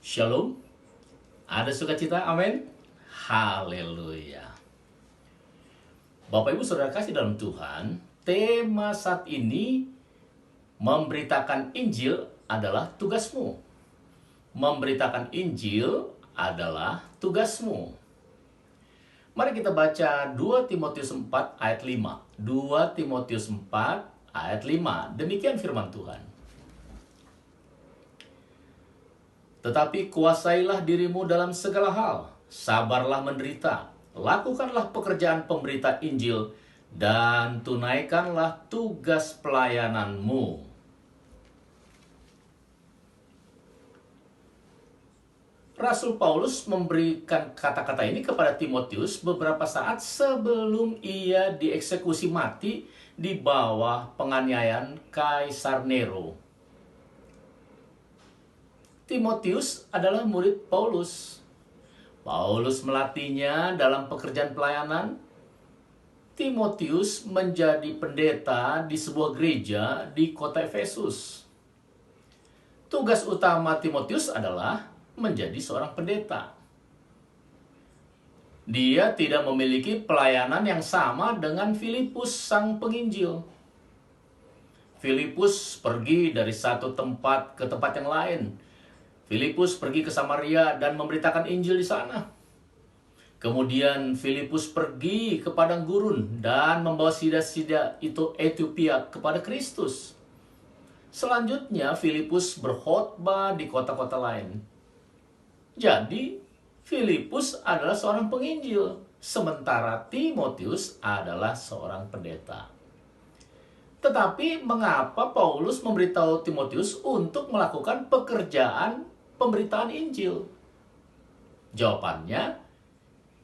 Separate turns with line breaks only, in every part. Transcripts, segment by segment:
Shalom, ada sukacita, amin. Haleluya. Bapak Ibu Saudara kasih dalam Tuhan, tema saat ini memberitakan Injil adalah tugasmu. Memberitakan Injil adalah tugasmu. Mari kita baca 2 Timotius 4 ayat 5. 2 Timotius 4 ayat 5. Demikian firman Tuhan. Tetapi kuasailah dirimu dalam segala hal, sabarlah menderita, lakukanlah pekerjaan pemberita Injil, dan tunaikanlah tugas pelayananmu. Rasul Paulus memberikan kata-kata ini kepada Timotius beberapa saat sebelum ia dieksekusi mati di bawah penganiayaan Kaisar Nero. Timotius adalah murid Paulus. Paulus melatihnya dalam pekerjaan pelayanan. Timotius menjadi pendeta di sebuah gereja di kota Efesus. Tugas utama Timotius adalah menjadi seorang pendeta. Dia tidak memiliki pelayanan yang sama dengan Filipus sang penginjil. Filipus pergi dari satu tempat ke tempat yang lain. Filipus pergi ke Samaria dan memberitakan Injil di sana. Kemudian Filipus pergi ke padang gurun dan membawa sida-sida itu Ethiopia kepada Kristus. Selanjutnya Filipus berkhotbah di kota-kota lain. Jadi Filipus adalah seorang penginjil, sementara Timotius adalah seorang pendeta. Tetapi mengapa Paulus memberitahu Timotius untuk melakukan pekerjaan pemberitaan Injil? Jawabannya,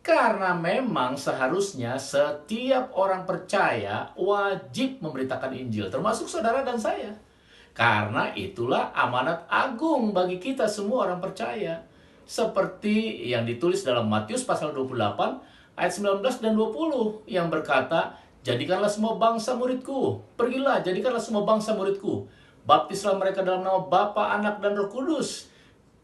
karena memang seharusnya setiap orang percaya wajib memberitakan Injil, termasuk saudara dan saya. Karena itulah amanat agung bagi kita semua orang percaya. Seperti yang ditulis dalam Matius pasal 28 ayat 19 dan 20 yang berkata, jadikanlah semua bangsa muridku. Pergilah, jadikanlah semua bangsa muridku. Baptislah mereka dalam nama Bapa, Anak, dan Roh Kudus.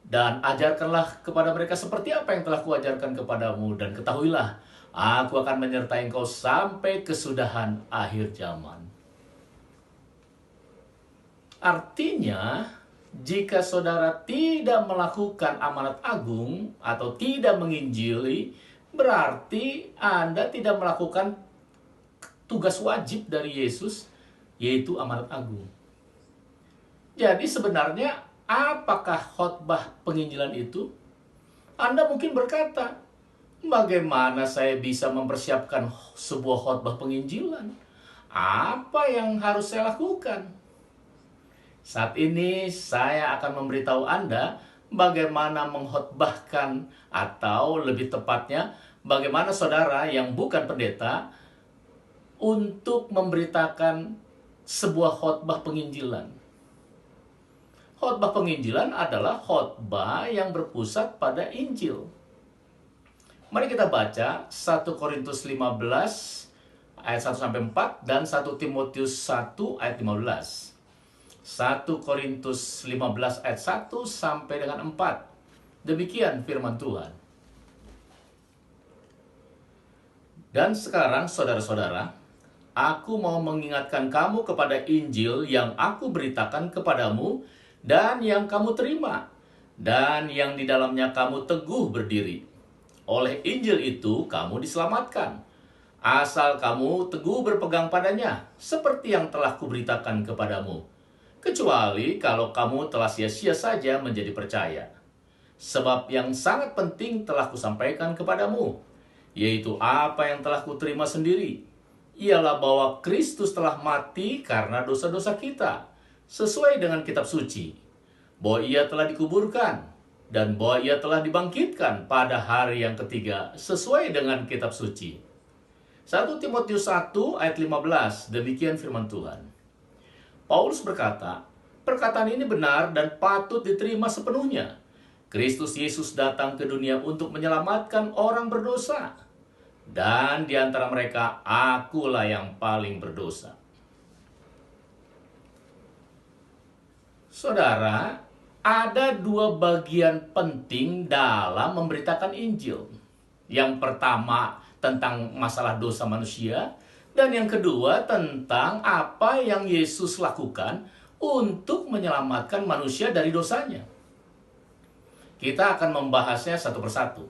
Dan ajarkanlah kepada mereka seperti apa yang telah kuajarkan kepadamu. Dan ketahuilah, aku akan menyertai engkau sampai kesudahan akhir zaman. Artinya, jika saudara tidak melakukan amanat agung atau tidak menginjili, berarti Anda tidak melakukan tugas wajib dari Yesus, yaitu amanat agung. Jadi sebenarnya apakah khotbah penginjilan itu? Anda mungkin berkata, bagaimana saya bisa mempersiapkan sebuah khotbah penginjilan? Apa yang harus saya lakukan? Saat ini saya akan memberitahu Anda bagaimana mengkhotbahkan, atau lebih tepatnya bagaimana saudara yang bukan pendeta untuk memberitakan sebuah khotbah penginjilan. Khotbah penginjilan adalah khotbah yang berpusat pada Injil. Mari kita baca 1 Korintus 15 ayat 1 sampai 4 dan 1 Timotius 1 ayat 15. 1 Korintus 15 ayat 1 sampai dengan 4. Demikian firman Tuhan. Dan sekarang saudara-saudara, aku mau mengingatkan kamu kepada Injil yang aku beritakan kepadamu dan yang kamu terima, dan yang di dalamnya kamu teguh berdiri. Oleh Injil itu kamu diselamatkan, asal kamu teguh berpegang padanya, seperti yang telah kuberitakan kepadamu. Kecuali kalau kamu telah sia-sia saja menjadi percaya. Sebab yang sangat penting telah kusampaikan kepadamu, yaitu apa yang telah kuterima sendiri, ialah bahwa Kristus telah mati karena dosa-dosa kita, sesuai dengan kitab suci, bahwa ia telah dikuburkan, dan bahwa ia telah dibangkitkan pada hari yang ketiga, sesuai dengan kitab suci. 1 Timotius 1 ayat 15, demikian firman Tuhan. Paulus berkata, perkataan ini benar dan patut diterima sepenuhnya. Kristus Yesus datang ke dunia untuk menyelamatkan orang berdosa. Dan di antara mereka, akulah yang paling berdosa. Saudara, ada dua bagian penting dalam memberitakan Injil. Yang pertama tentang masalah dosa manusia, dan yang kedua tentang apa yang Yesus lakukan untuk menyelamatkan manusia dari dosanya. Kita akan membahasnya satu persatu.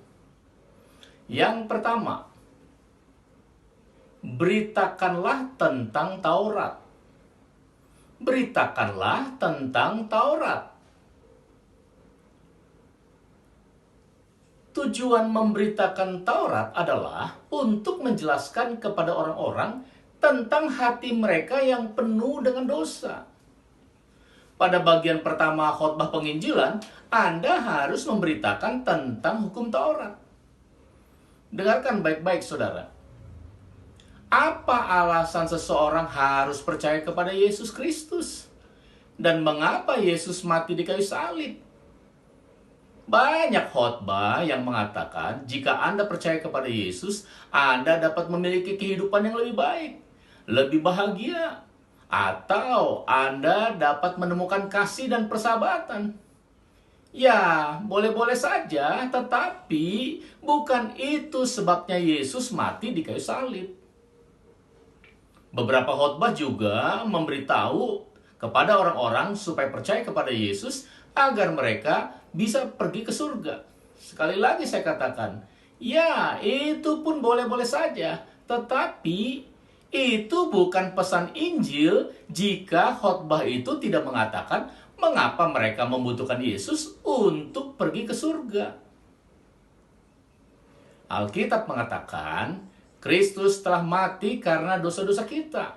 Yang pertama, beritakanlah tentang Taurat. Beritakanlah tentang Taurat. Tujuan memberitakan Taurat adalah untuk menjelaskan kepada orang-orang tentang hati mereka yang penuh dengan dosa. Pada bagian pertama khotbah penginjilan, Anda harus memberitakan tentang hukum Taurat. Dengarkan baik-baik, saudara. Apa alasan seseorang harus percaya kepada Yesus Kristus? Dan mengapa Yesus mati di kayu salib? Banyak khotbah yang mengatakan jika Anda percaya kepada Yesus, Anda dapat memiliki kehidupan yang lebih baik, lebih bahagia, atau Anda dapat menemukan kasih dan persahabatan. Ya, boleh-boleh saja, tetapi bukan itu sebabnya Yesus mati di kayu salib. Beberapa khotbah juga memberitahu kepada orang-orang supaya percaya kepada Yesus agar mereka bisa pergi ke surga. Sekali lagi saya katakan, ya itu pun boleh-boleh saja, tetapi itu bukan pesan Injil jika khotbah itu tidak mengatakan mengapa mereka membutuhkan Yesus untuk pergi ke surga. Alkitab mengatakan Kristus telah mati karena dosa-dosa kita.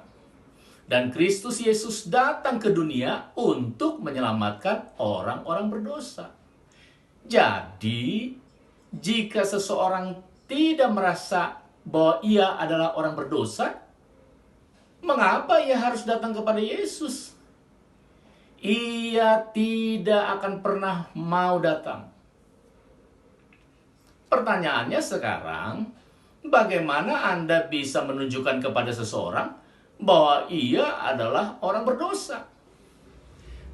Dan Kristus Yesus datang ke dunia untuk menyelamatkan orang-orang berdosa. Jadi, jika seseorang tidak merasa bahwa ia adalah orang berdosa, mengapa ia harus datang kepada Yesus? Ia tidak akan pernah mau datang. Pertanyaannya sekarang, bagaimana Anda bisa menunjukkan kepada seseorang bahwa ia adalah orang berdosa?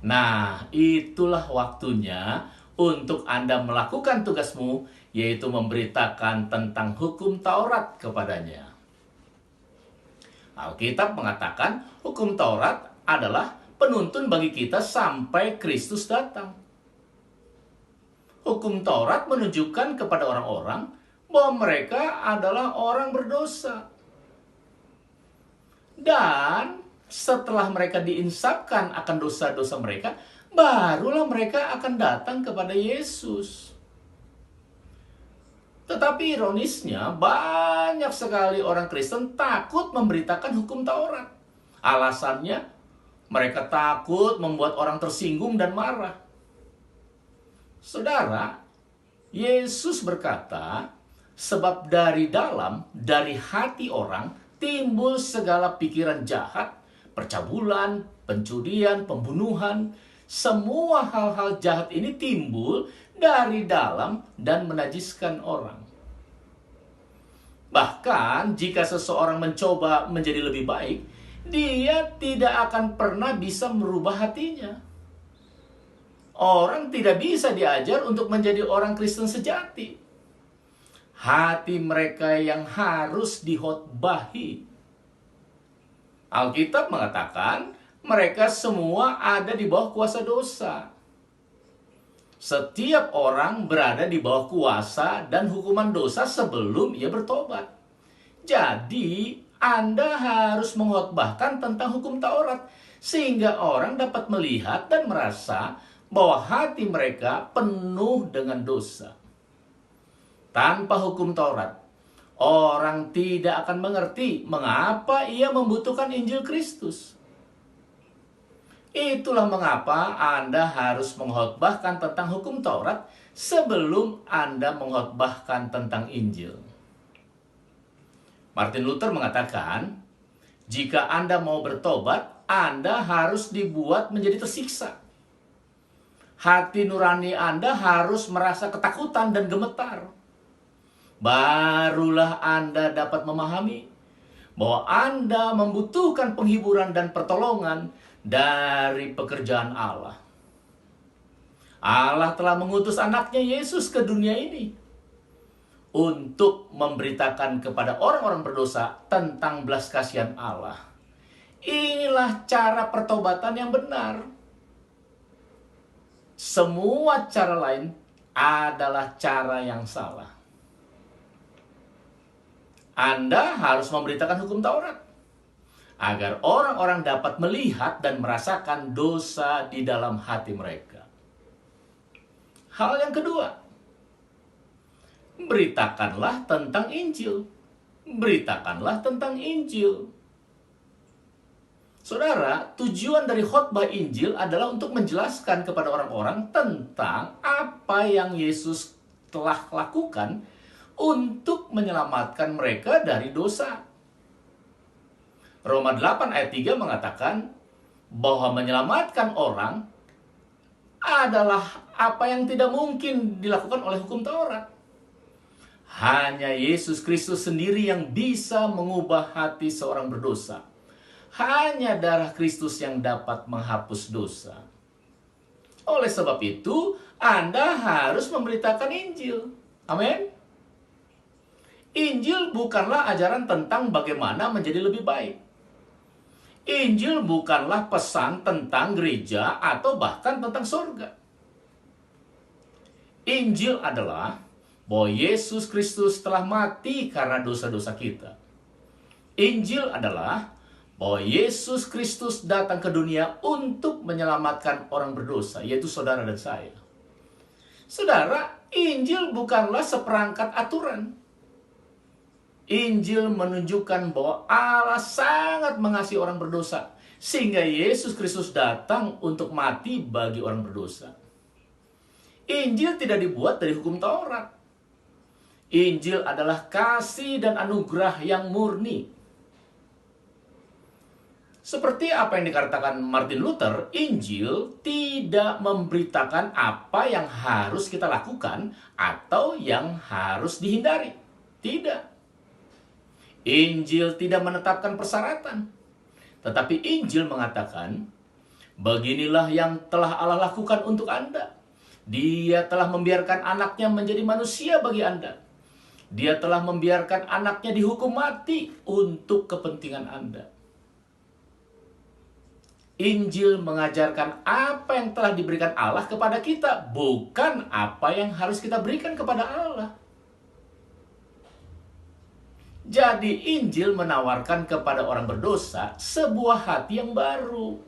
Nah, itulah waktunya untuk Anda melakukan tugasmu, yaitu memberitakan tentang hukum Taurat kepadanya. Alkitab mengatakan hukum Taurat adalah penuntun bagi kita sampai Kristus datang. Hukum Taurat menunjukkan kepada orang-orang bahwa mereka adalah orang berdosa. Dan setelah mereka diinsafkan akan dosa-dosa mereka, barulah mereka akan datang kepada Yesus. Tetapi ironisnya, banyak sekali orang Kristen takut memberitakan hukum Taurat. Alasannya, mereka takut membuat orang tersinggung dan marah. Saudara, Yesus berkata, sebab dari dalam, dari hati orang, timbul segala pikiran jahat, percabulan, pencurian, pembunuhan. Semua hal-hal jahat ini timbul dari dalam dan menajiskan orang. Bahkan jika seseorang mencoba menjadi lebih baik, dia tidak akan pernah bisa merubah hatinya. Orang tidak bisa diajar untuk menjadi orang Kristen sejati. Hati mereka yang harus dihotbahi. Alkitab mengatakan mereka semua ada di bawah kuasa dosa. Setiap orang berada di bawah kuasa dan hukuman dosa sebelum ia bertobat. Jadi, Anda harus menghotbahkan tentang hukum Taurat sehingga orang dapat melihat dan merasa bahwa hati mereka penuh dengan dosa. Tanpa hukum Taurat, orang tidak akan mengerti mengapa ia membutuhkan Injil Kristus. Itulah mengapa Anda harus menghotbahkan tentang hukum Taurat sebelum Anda menghotbahkan tentang Injil. Martin Luther mengatakan, jika Anda mau bertobat, Anda harus dibuat menjadi tersiksa. Hati nurani Anda harus merasa ketakutan dan gemetar. Barulah Anda dapat memahami bahwa Anda membutuhkan penghiburan dan pertolongan dari pekerjaan Allah. Allah telah mengutus anaknya Yesus ke dunia ini untuk memberitakan kepada orang-orang berdosa tentang belas kasihan Allah. Inilah cara pertobatan yang benar. Semua cara lain adalah cara yang salah. Anda harus memberitakan hukum Taurat agar orang-orang dapat melihat dan merasakan dosa di dalam hati mereka. Hal yang kedua, beritakanlah tentang Injil. Beritakanlah tentang Injil. Saudara, tujuan dari khotbah Injil adalah untuk menjelaskan kepada orang-orang tentang apa yang Yesus telah lakukan untuk menyelamatkan mereka dari dosa. Roma 8 ayat 3 mengatakan bahwa menyelamatkan orang adalah apa yang tidak mungkin dilakukan oleh hukum Taurat. Hanya Yesus Kristus sendiri yang bisa mengubah hati seorang berdosa. Hanya darah Kristus yang dapat menghapus dosa. Oleh sebab itu, Anda harus memberitakan Injil. Amin. Injil bukanlah ajaran tentang bagaimana menjadi lebih baik. Injil bukanlah pesan tentang gereja atau bahkan tentang surga. Injil adalah bahwa Yesus Kristus telah mati karena dosa-dosa kita. Injil adalah bahwa Yesus Kristus datang ke dunia untuk menyelamatkan orang berdosa, yaitu saudara dan saya. Saudara, Injil bukanlah seperangkat aturan. Injil menunjukkan bahwa Allah sangat mengasihi orang berdosa, sehingga Yesus Kristus datang untuk mati bagi orang berdosa. Injil tidak dibuat dari hukum Taurat. Injil adalah kasih dan anugerah yang murni. Seperti apa yang dikatakan Martin Luther, Injil tidak memberitakan apa yang harus kita lakukan atau yang harus dihindari. Tidak. Injil tidak menetapkan persyaratan. Tetapi Injil mengatakan, beginilah yang telah Allah lakukan untuk Anda. Dia telah membiarkan anaknya menjadi manusia bagi Anda. Dia telah membiarkan anaknya dihukum mati untuk kepentingan Anda. Injil mengajarkan apa yang telah diberikan Allah kepada kita, bukan apa yang harus kita berikan kepada Allah. Jadi Injil menawarkan kepada orang berdosa sebuah hati yang baru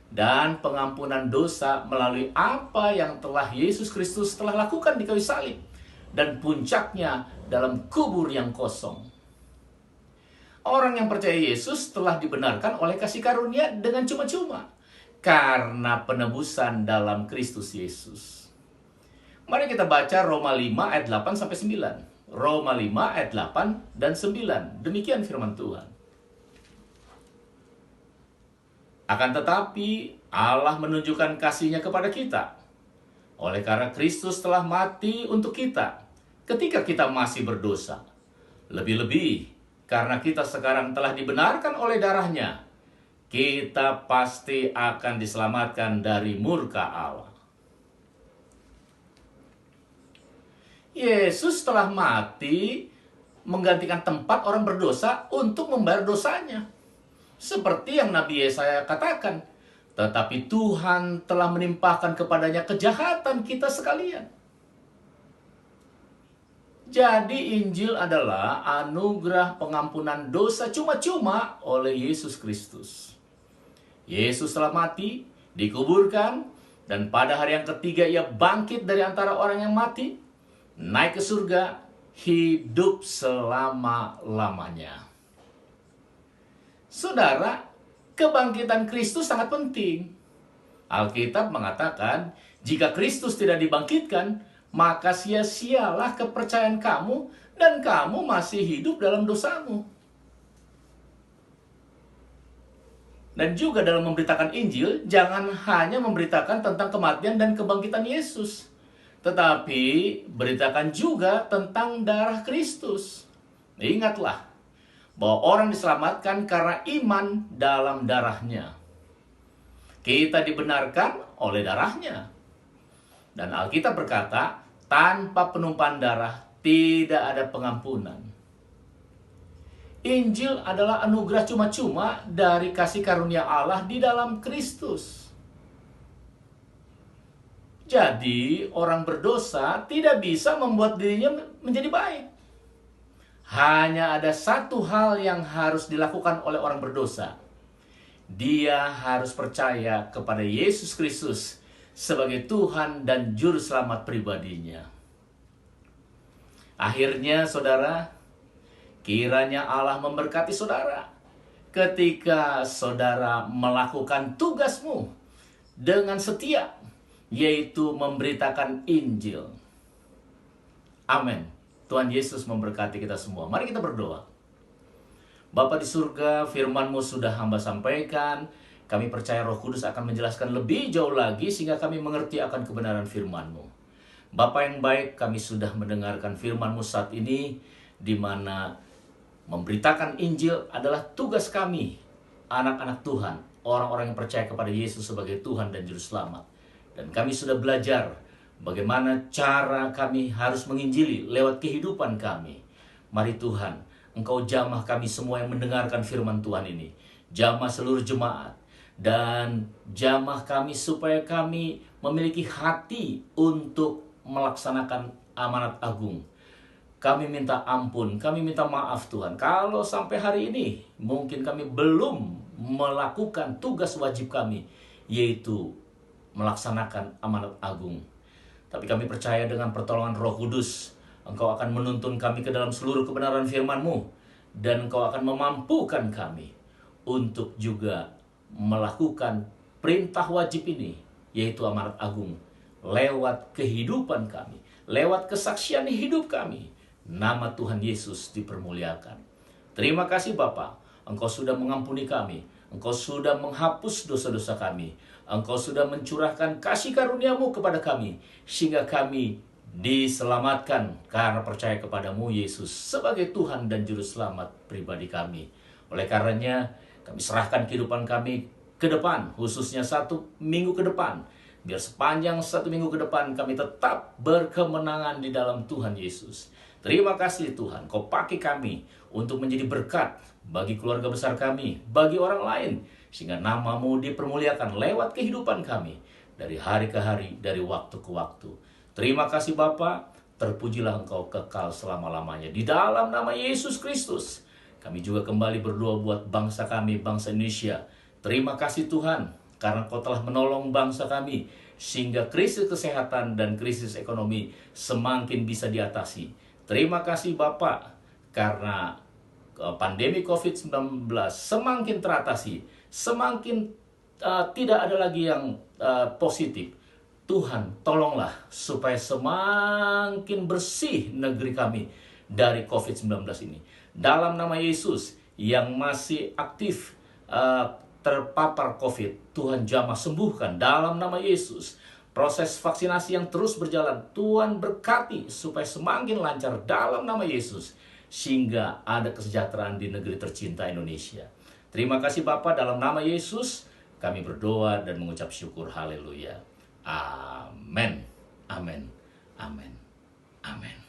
dan pengampunan dosa melalui apa yang telah Yesus Kristus telah lakukan di kayu salib dan puncaknya dalam kubur yang kosong. Orang yang percaya Yesus telah dibenarkan oleh kasih karunia dengan cuma-cuma karena penebusan dalam Kristus Yesus. Mari kita baca Roma 5 ayat 8 sampai 9. Roma 5 ayat 8 dan 9. Demikian firman Tuhan. Akan tetapi Allah menunjukkan kasih-Nya kepada kita oleh karena Kristus telah mati untuk kita ketika kita masih berdosa. Lebih-lebih karena kita sekarang telah dibenarkan oleh darah-Nya, kita pasti akan diselamatkan dari murka Allah. Yesus telah mati menggantikan tempat orang berdosa untuk membayar dosanya. Seperti yang Nabi Yesaya katakan, tetapi Tuhan telah menimpahkan kepadanya kejahatan kita sekalian. Jadi Injil adalah anugerah pengampunan dosa cuma-cuma oleh Yesus Kristus. Yesus telah mati, dikuburkan, dan pada hari yang ketiga Ia bangkit dari antara orang yang mati, naik ke surga, hidup selama-lamanya. Saudara, kebangkitan Kristus sangat penting. Alkitab mengatakan, jika Kristus tidak dibangkitkan, maka sia-sialah kepercayaan kamu dan kamu masih hidup dalam dosamu. Dan juga dalam memberitakan Injil, jangan hanya memberitakan tentang kematian dan kebangkitan Yesus, tetapi beritakan juga tentang darah Kristus. Ingatlah bahwa orang diselamatkan karena iman dalam darah-Nya. Kita dibenarkan oleh darah-Nya. Dan Alkitab berkata, tanpa penumpahan darah tidak ada pengampunan. Injil adalah anugerah cuma-cuma dari kasih karunia Allah di dalam Kristus. Jadi, orang berdosa tidak bisa membuat dirinya menjadi baik. Hanya ada satu hal yang harus dilakukan oleh orang berdosa. Dia harus percaya kepada Yesus Kristus sebagai Tuhan dan Juru Selamat pribadinya. Akhirnya, saudara, kiranya Allah memberkati saudara ketika saudara melakukan tugasmu dengan setia, yaitu memberitakan Injil. Amin. Tuhan Yesus memberkati kita semua. Mari kita berdoa. Bapa di surga, firman-Mu sudah hamba sampaikan. Kami percaya Roh Kudus akan menjelaskan lebih jauh lagi sehingga kami mengerti akan kebenaran firman-Mu. Bapa yang baik, kami sudah mendengarkan firman-Mu saat ini, di mana memberitakan Injil adalah tugas kami, anak-anak Tuhan, orang-orang yang percaya kepada Yesus sebagai Tuhan dan Juru Selamat. Dan kami sudah belajar bagaimana cara kami harus menginjili lewat kehidupan kami. Mari Tuhan, Engkau jamah kami semua yang mendengarkan firman Tuhan ini. Jamah seluruh jemaat. Dan jamah kami supaya kami memiliki hati untuk melaksanakan amanat agung. Kami minta ampun, kami minta maaf Tuhan. Kalau sampai hari ini mungkin kami belum melakukan tugas wajib kami, yaitu melaksanakan amanat agung. Tapi kami percaya dengan pertolongan Roh Kudus, Engkau akan menuntun kami ke dalam seluruh kebenaran firman-Mu, dan Engkau akan memampukan kami untuk juga melakukan perintah wajib ini, yaitu amanat agung, lewat kehidupan kami, lewat kesaksian hidup kami. Nama Tuhan Yesus dipermuliakan. Terima kasih Bapa, Engkau sudah mengampuni kami, Engkau sudah menghapus dosa-dosa kami, Engkau sudah mencurahkan kasih karunia-Mu kepada kami, sehingga kami diselamatkan karena percaya kepadamu Yesus sebagai Tuhan dan Juru Selamat pribadi kami. Oleh karenanya kami serahkan kehidupan kami ke depan, khususnya 1 minggu ke depan. Biar sepanjang 1 minggu ke depan kami tetap berkemenangan di dalam Tuhan Yesus. Terima kasih Tuhan, Kau pakai kami untuk menjadi berkat bagi keluarga besar kami, bagi orang lain, sehingga nama-Mu dipermuliakan lewat kehidupan kami dari hari ke hari, dari waktu ke waktu. Terima kasih Bapa, terpujilah Engkau kekal selama-lamanya. Di dalam nama Yesus Kristus, kami juga kembali berdoa buat bangsa kami, bangsa Indonesia. Terima kasih Tuhan, karena Kau telah menolong bangsa kami, sehingga krisis kesehatan dan krisis ekonomi semakin bisa diatasi. Terima kasih Bapak, karena pandemi COVID-19 semakin teratasi, semakin tidak ada lagi yang positif. Tuhan, tolonglah supaya semakin bersih negeri kami dari COVID-19 ini. Dalam nama Yesus yang masih aktif terpapar COVID, Tuhan jamah sembuhkan dalam nama Yesus. Proses vaksinasi yang terus berjalan, Tuhan berkati supaya semakin lancar dalam nama Yesus, sehingga ada kesejahteraan di negeri tercinta Indonesia. Terima kasih Bapa, dalam nama Yesus kami berdoa dan mengucap syukur. Haleluya. Amin. Amin. Amin. Amin.